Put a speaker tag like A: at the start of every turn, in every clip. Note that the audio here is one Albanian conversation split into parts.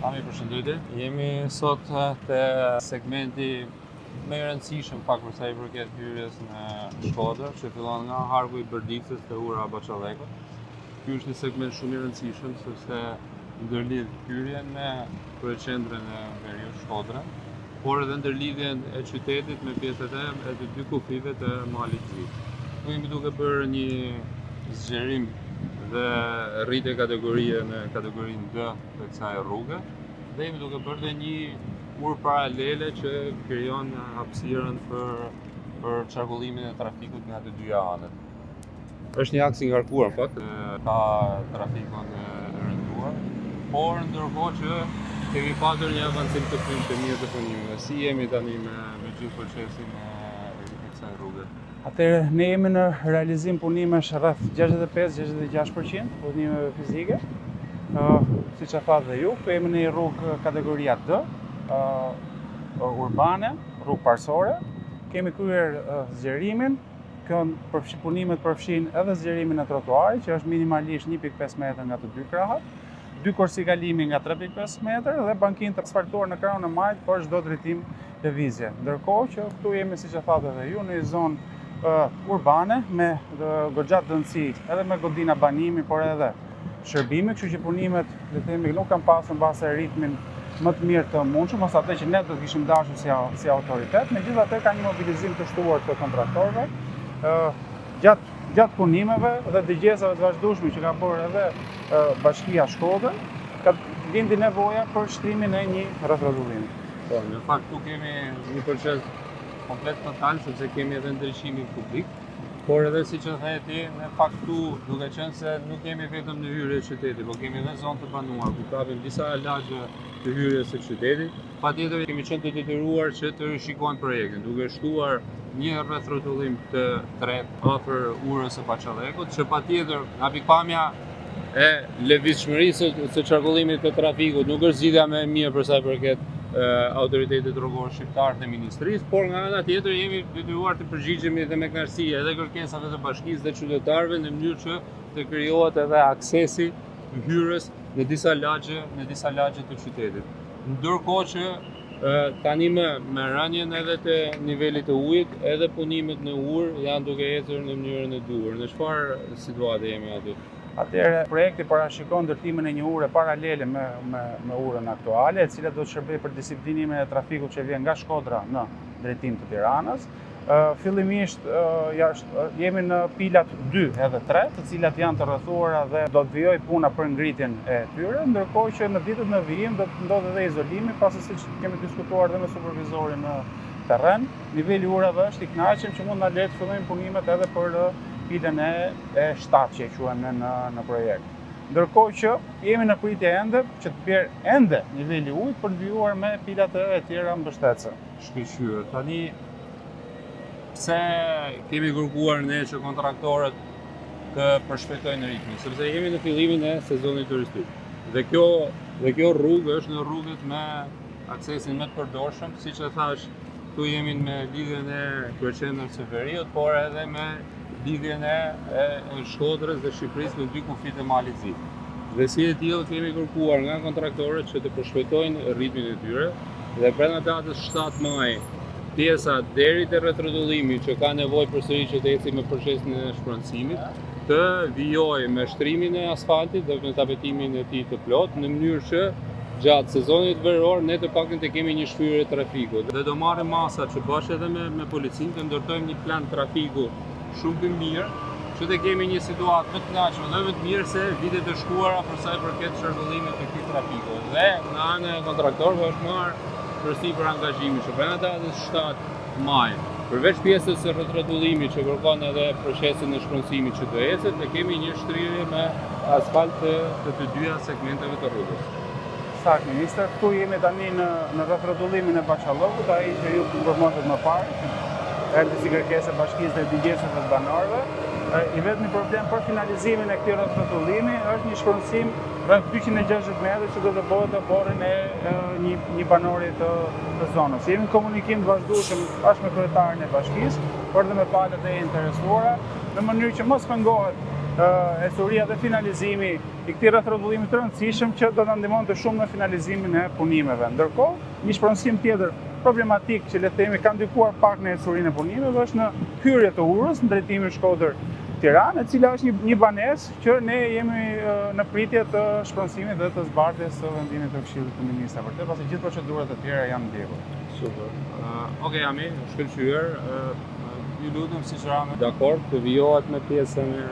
A: Ami, përshëndetje. Jemi sot te segmenti më i rëndësishëm pak për sa i përket hyrjes në Shkodër, që fillon nga harku i Bërdicës te ura Baçallekut. Ky është një segment shumë i rëndësishëm sepse ndërlidh hyrjen me kryeqendrën e veriut Shkodrën, por edhe ndërlidhjen e qytetit me pjesët e të dy kufive të malit të zi. Këtu jemi duke bërë një zgjerim dhe rritje kategorie në kategorinë D të kësaj rrugë, dhe jemi duke bërë dhe një urë paralele që krijon hapësirën për qarkullimin e trafikut nga të dyja anët. Është një aks i ngarkuar në fakt, ka trafikun e rënduar, por ndërkohë që kemi pasur një avancim të mirë të punimeve. Si jemi tani me gjithë procesin e kësaj rruge?
B: Atëherë, ne jemi në realizim punimesh rreth 65-66% punimeve fizike. Siç e thatë dhe ju, këtu jemi në një rrugë kategoria D, urbane, rrugë parsorë. Kemi kryer zgjerimin, punimet përfshin edhe zgjerimin e trotuarit, që është minimalisht 1.5 metra nga të dy krahat, 2 korsi kalimi nga 3.5 metra dhe bankinë të asfaltuar në krahun e majt për çdo drejtim lëvizje. Ndërkohë që këtu jemi, siç e thatë edhe ju, në një zonë urbane me goxhat dënësi, edhe me godina banimi, por edhe shërbimi, kështu që punimet, le të themi, nuk kanë pasur mbase ritmin më të mirë të mundshëm, ose atë që ne do të kishim dashur si autoritet. Megjithatë, ka një mobilizim të shtuar të kontraktorëve gjatë punimeve dhe dëgjesave të vazhdueshme që ka bërë edhe Bashkia Shkodër, ka lindi nevoja për shtrimin e një rrethrotullimi.
A: Po, në fakt tu kemi një proces komplet total, sepse kemi edhe ndryshimin publik, por edhe siç e the ti, në fakt tu duke qenë se nuk jemi vetëm në hyrje të qytetit, por kemi edhe zonë të banuar, ku kapim disa lagje të hyrjes së qytetit. Patjetër kemi qenë të detyruar që të rishikojmë projektin, duke shtuar një rrethotullim të tretë afër urës së Baçallekut, që patjetër nga pikpamja e lëvizshmërisë së qarkullimit të trafikut nuk është zgjidhja më e mirë për sa i përket autoritetit rrugor shqiptar të ministrisë, por nga ana tjetër jemi detyruar të përgjigjemi edhe me kënaqësi edhe kërkesave të bashkisë dhe qytetarëve në mënyrë që të krijohet edhe aksesi i hyrjes në disa lagje të qytetit. Ndërkohë që tani me rënien edhe të nivelit të ujit, edhe punimet në urë janë duke ecur në mënyrën e duhur. Në çfarë situate jemi aty?
B: Atëherë, projekti parashikon ndërtimin e një ure paralele me urën aktuale, e cila do të shërbejë për disiplinimin e trafikut që vjen nga Shkodra në drejtim të Tiranës. Fillimisht jemi në pilat 2 edhe 3, të cilat janë të rrethuara dhe do të vijojë puna për ngritjen e tyre, ndërkohë që në ditët në vijim do të ndodhë edhe izolimi, pasi siç kemi diskutuar dhe me supervizorin në terren, niveli urave është i kënaqshëm që mund na lejë të fillojmë punimet edhe për pilën e 7 që e quajmë në projekt. Ndërkohë që jemi në pritje ende që të bjerë ende niveli ujit për të vijuar me pilat e tjera mbështetëse.
A: Shkëlqyer. Tani pse kemi kërkuar ne që kontraktorët të përshpejtojnë ritmin, sepse jemi në fillimin e sezonit turistik. Dhe kjo rrugë është në rrugët me aksesin më të përdorshëm, siç e thash, këtu jemi me lidhjen e kryeqendrës së veriut, por edhe me lidhjen e Shkodrës dhe Shqipërisë me dy kufit e malit zi. Dhe si e tillë kemi kërkuar nga kontraktorët që të përshpejtojnë ritmin e tyre dhe brenda datës 7 maj pjesa deri te rrethrotullimi që ka nevojë përsëri që të ecë me procesin e shpronësimit, të vijojë me shtrimin e asfaltit dhe me tapetimin e tij të plot, në mënyrë që gjatë sezonit veror ne të paktën të kemi një shfyrje trafiku. Dhe do marrim masa që bashkë edhe me policinë të ndërtojmë një plan trafiku shumë të mirë, që të kemi një situatë më të kënaqshme dhe më të mirë se vitet e shkuara për sa i përket qarkullimit të këtij trafiku. Dhe nga ana e kontraktorëve është marrë përsipër angazhimi që brenda datës 7 maj, përveç pjesës së rrethotullimit që kërkon edhe procesin e shpronësimit që do ecet, të kemi një shtrirje me asfalt të dyja segmenteve të rrugës.
B: Saktë, ministër, këtu jemi tani në rrethotullimin e Baçallekut, ai që ju informohet më parë, erdhi si kërkesë e bashkisë dhe dëgjesave të banorëve. I vetmi problem për finalizimin e këtij rrethrotullimi është një shpronësim rreth 260 metra që do të bëhet në borën e një banori të zonës. Jemi në komunikim të vazhdueshëm as me kryetarin e bashkisë, por edhe me palët e interesuara, në mënyrë që mos pengohet esuria dhe finalizimi i këtij rrethrodhëllimi të rëndësishëm që do na ndihmonte shumë në finalizimin e punimeve. Ndërkohë, një shpronësim tjetër problematik që le të themi ka ndikuar pak në esurinë e punimeve është në hyrje të urës në drejtimin Shkodër-Tiranë, e cila është një banesë që ne jemi në pritje të shpronësimit dhe të zbardhjes së vendimit të Këshillit të Ministrave. Për pasi gjithë procedurat e tjera janë ndjekur.
A: Super. Okej, Ami, shkëlqyer. Ju lutem si Rame, dakord, të vijohet me pjesën e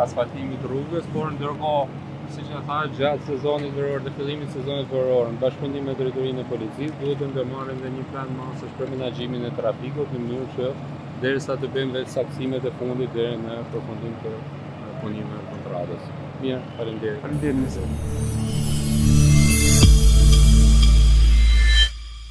A: asfaltimit të rrugës, por ndërkohë, siç e tha, gjatë sezonit veror dhe fillimit të sezonit veror, në bashkëpunim me drejtorinë e policisë, duhet të ndërmarrim dhe një plan masash për menaxhimin e trafikut në mënyrë që derisa të bëjmë vetë saksimet e fundit deri në përfundim të punimeve të kontratës. Mirë, faleminderit.
B: Faleminderit.